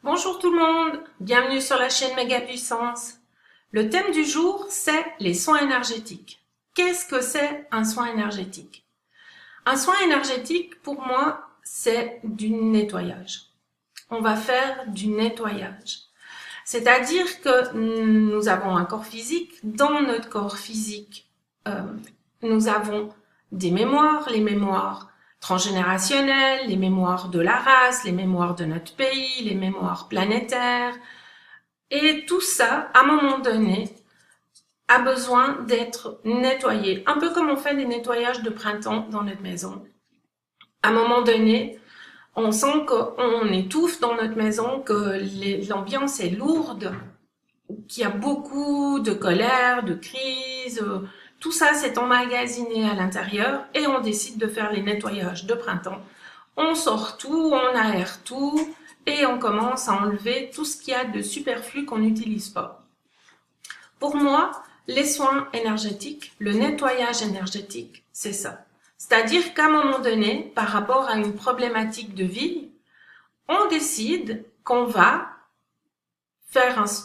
Bonjour tout le monde, bienvenue sur la chaîne Méga Puissance. Le thème du jour, c'est les soins énergétiques. Qu'est-ce que c'est un soin énergétique? Un soin énergétique, pour moi, c'est du nettoyage. On va faire du nettoyage. C'est-à-dire que nous avons un corps physique. Dans notre corps physique, nous avons des mémoires, les mémoires transgénérationnelles, les mémoires de la race, les mémoires de notre pays, les mémoires planétaires. Et tout ça, à un moment donné, a besoin d'être nettoyé. Un peu comme on fait des nettoyages de printemps dans notre maison. À un moment donné, on sent qu'on étouffe dans notre maison, que l'ambiance est lourde, qu'il y a beaucoup de colère, de crise. Tout ça s'est emmagasiné à l'intérieur et on décide de faire les nettoyages de printemps. On sort tout, on aère tout et on commence à enlever tout ce qu'il y a de superflu qu'on n'utilise pas. Pour moi, les soins énergétiques, le nettoyage énergétique, c'est ça. C'est-à-dire qu'à un moment donné, par rapport à une problématique de vie, on décide qu'on va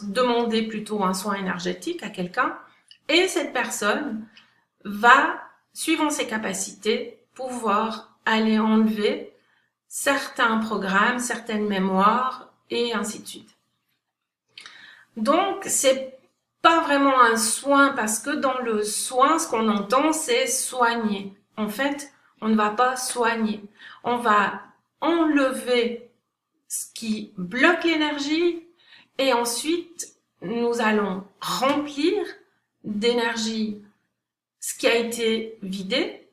demander plutôt un soin énergétique à quelqu'un et cette personne va, suivant ses capacités, pouvoir aller enlever certains programmes, certaines mémoires et ainsi de suite. Donc, c'est pas vraiment un soin parce que dans le soin, ce qu'on entend, c'est soigner. En fait, on ne va pas soigner. On va enlever ce qui bloque l'énergie et ensuite, nous allons remplir d'énergie ce qui a été vidé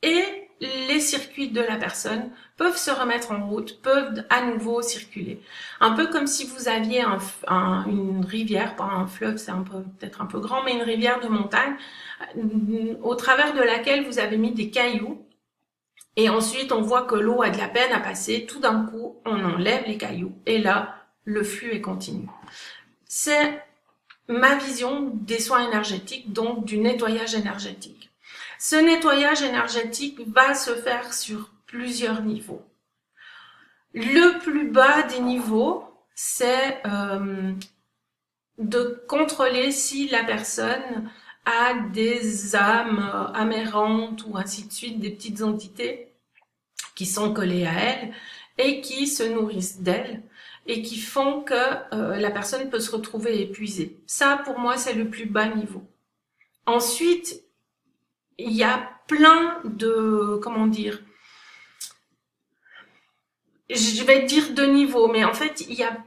et les circuits de la personne peuvent se remettre en route, peuvent à nouveau circuler. Un peu comme si vous aviez une rivière, pas un fleuve, c'est peut-être un peu grand, mais une rivière de montagne, au travers de laquelle vous avez mis des cailloux. Et ensuite, on voit que l'eau a de la peine à passer. Tout d'un coup, on enlève les cailloux. Et là, le flux est continu. C'est ma vision des soins énergétiques, donc du nettoyage énergétique. Ce nettoyage énergétique va se faire sur plusieurs niveaux. Le plus bas des niveaux, c'est de contrôler si la personne a des âmes amérantes ou ainsi de suite, des petites entités qui sont collées à elle et qui se nourrissent d'elle et qui font que la personne peut se retrouver épuisée. Ça, pour moi, c'est le plus bas niveau. Ensuite, il y a plein de, comment dire, je vais dire de niveaux, mais en fait, il y a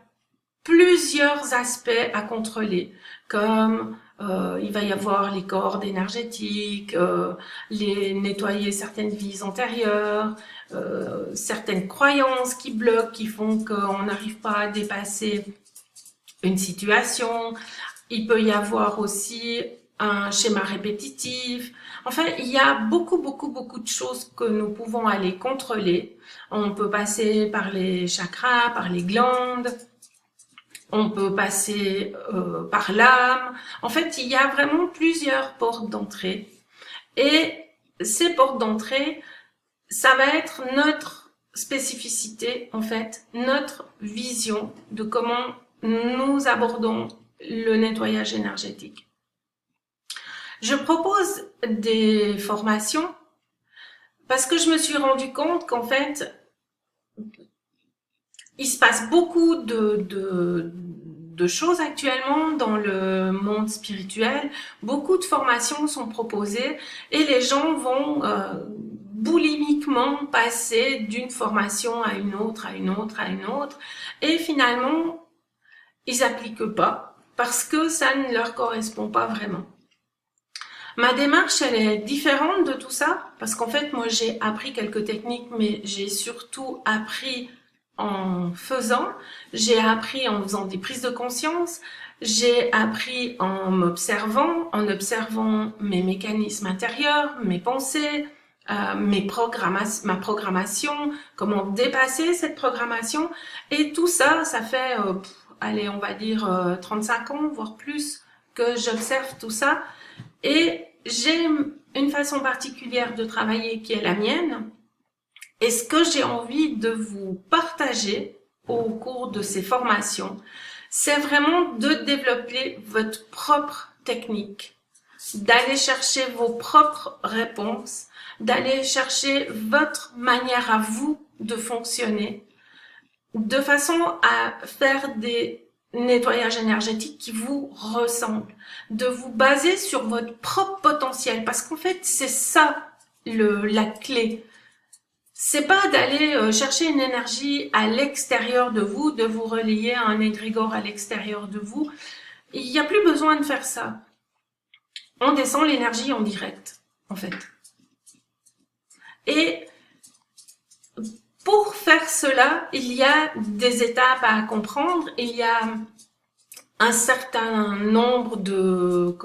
plusieurs aspects à contrôler, comme il va y avoir les cordes énergétiques, les nettoyer certaines vies antérieures, certaines croyances qui bloquent, qui font qu'on n'arrive pas à dépasser une situation. Il peut y avoir aussi un schéma répétitif. Enfin, il y a beaucoup de choses que nous pouvons aller contrôler. On peut passer par les chakras, par les glandes. On peut passer par l'âme. En fait, il y a vraiment plusieurs portes d'entrée. Et ces portes d'entrée, ça va être notre spécificité, en fait, notre vision de comment nous abordons le nettoyage énergétique. Je propose des formations parce que je me suis rendu compte qu'en fait, il se passe beaucoup de choses actuellement dans le monde spirituel. Beaucoup de formations sont proposées et les gens vont boulimiquement passer d'une formation à une autre, à une autre, à une autre. Et finalement, ils n'appliquent pas parce que ça ne leur correspond pas vraiment. Ma démarche, elle est différente de tout ça parce qu'en fait, moi, j'ai appris quelques techniques, mais j'ai surtout appris en faisant, j'ai appris en faisant des prises de conscience, j'ai appris en observant mes mécanismes intérieurs, mes pensées, ma programmation, comment dépasser cette programmation. Et tout ça, ça fait, allez, on va dire 35 ans, voire plus, que j'observe tout ça. Et j'ai une façon particulière de travailler qui est la mienne. Et ce que j'ai envie de vous partager au cours de ces formations, c'est vraiment de développer votre propre technique, d'aller chercher vos propres réponses, d'aller chercher votre manière à vous de fonctionner, de façon à faire des nettoyages énergétiques qui vous ressemblent, de vous baser sur votre propre potentiel, parce qu'en fait, c'est ça la clé. C'est pas d'aller chercher une énergie à l'extérieur de vous, de vous relier à un égrégore à l'extérieur de vous. Il n'y a plus besoin de faire ça. On descend l'énergie en direct, en fait. Et pour faire cela, il y a des étapes à comprendre. Il y a un certain nombre de,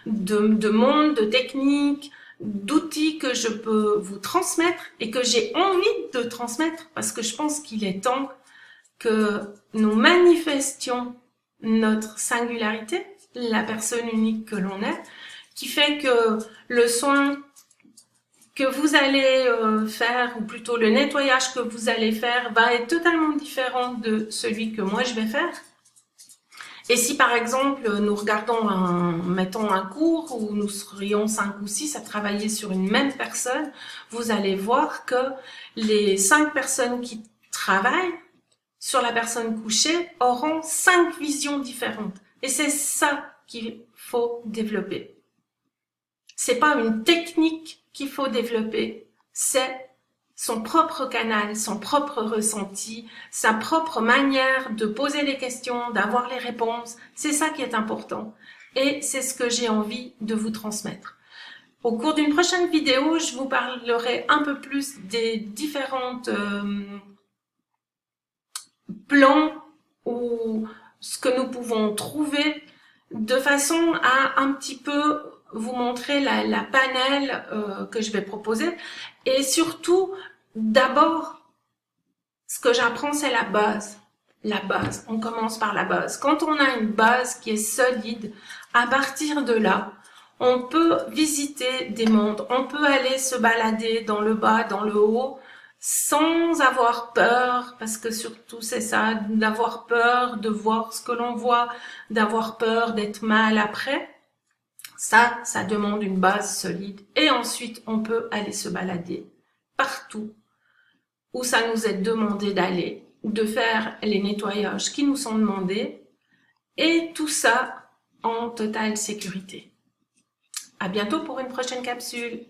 de mondes, de techniques, d'outils que je peux vous transmettre et que j'ai envie de transmettre parce que je pense qu'il est temps que nous manifestions notre singularité, la personne unique que l'on est, qui fait que le soin que vous allez faire, ou plutôt le nettoyage que vous allez faire, va être totalement différent de celui que moi je vais faire. Et si par exemple nous regardons mettons un cours où nous serions 5 ou 6 à travailler sur une même personne, vous allez voir que les 5 personnes qui travaillent sur la personne couchée auront 5 visions différentes. Et c'est ça qu'il faut développer. C'est pas une technique qu'il faut développer, c'est son propre canal, son propre ressenti, sa propre manière de poser les questions, d'avoir les réponses. C'est ça qui est important. Et c'est ce que j'ai envie de vous transmettre. Au cours d'une prochaine vidéo, je vous parlerai un peu plus des différentes plans ou ce que nous pouvons trouver de façon à un petit peu vous montrer la panel que je vais proposer. Et surtout, d'abord, ce que j'apprends, c'est la base. La base. On commence par la base. Quand on a une base qui est solide, à partir de là, on peut visiter des mondes. On peut aller se balader dans le bas, dans le haut, sans avoir peur, parce que surtout c'est ça, d'avoir peur de voir ce que l'on voit, d'avoir peur d'être mal après. Ça demande une base solide. Et ensuite, on peut aller se balader partout où ça nous est demandé d'aller, de faire les nettoyages qui nous sont demandés, et tout ça en totale sécurité. À bientôt pour une prochaine capsule.